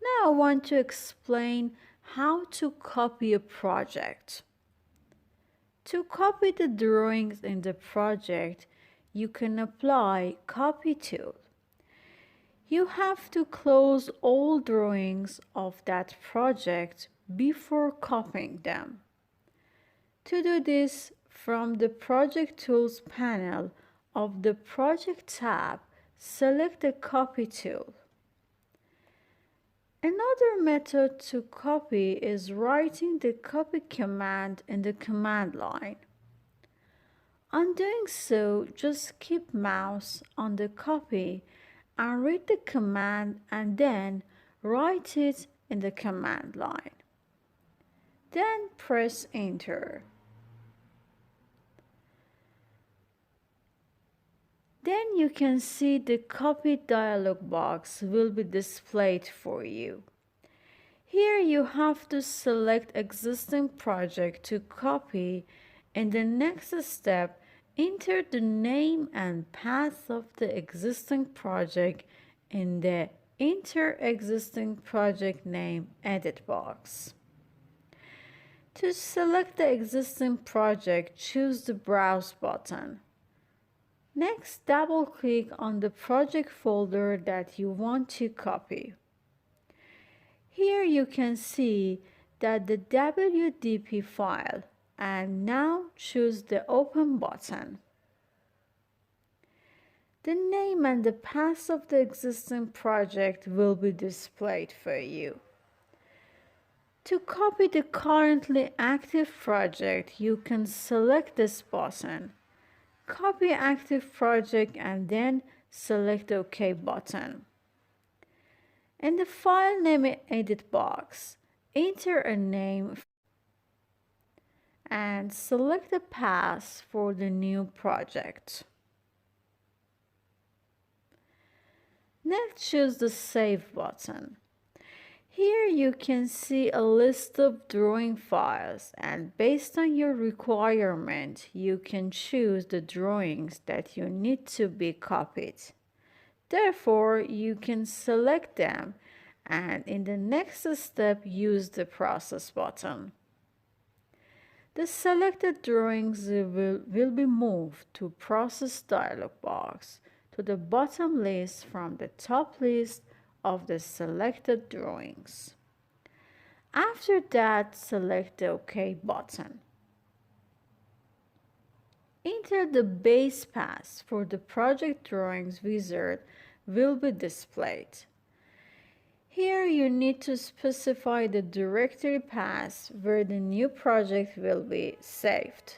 Now I want to explain how to copy a project. To copy the drawings in the project, you can apply Copy tool. You have to close all drawings of that project before copying them. To do this, from the Project Tools panel of the Project tab, select the Copy tool. Another method to copy is writing the copy command in the command line. On doing so, just keep mouse on the copy and read the command and then write it in the command line. Then press enter. Then you can see the copy dialog box will be displayed for you. Here you have to select existing project to copy. In the next step, enter the name and path of the existing project in the Enter Existing Project Name edit box. To select the existing project, choose the Browse button. Next, double-click on the project folder that you want to copy. Here you can see that the WDP file, and now choose the Open button. The name and the path of the existing project will be displayed for you. To copy the currently active project, you can select this button. Copy active project and then select the OK button. In the File Name edit box, enter a name and select the path for the new project. Next, choose the Save button. Here you can see a list of drawing files, and based on your requirement, you can choose the drawings that you need to be copied. Therefore, you can select them and in the next step use the Process button. The selected drawings will be moved to Process dialog box to the bottom list from the top list of the selected drawings. After that, select the OK button. Enter the base path for the project drawings wizard will be displayed. Here you need to specify the directory path where the new project will be saved.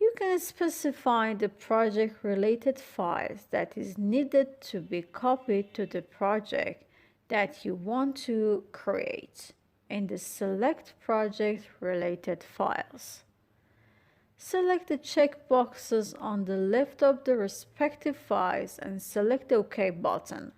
You can specify the project-related files that is needed to be copied to the project that you want to create in the Select Project-related files. Select the checkboxes on the left of the respective files and select the OK button.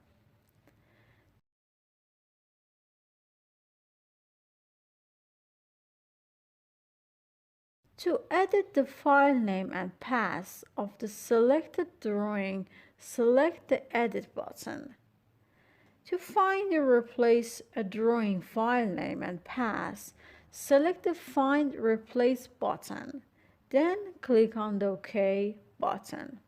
To edit the file name and path of the selected drawing, select the Edit button. To find or replace a drawing file name and path, select the Find Replace button, then click on the OK button.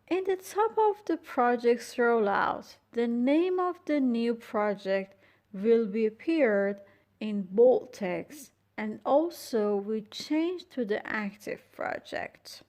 In the top of the project's rollout, the name of the new project will be appeared in bold text, and also we change to the active project.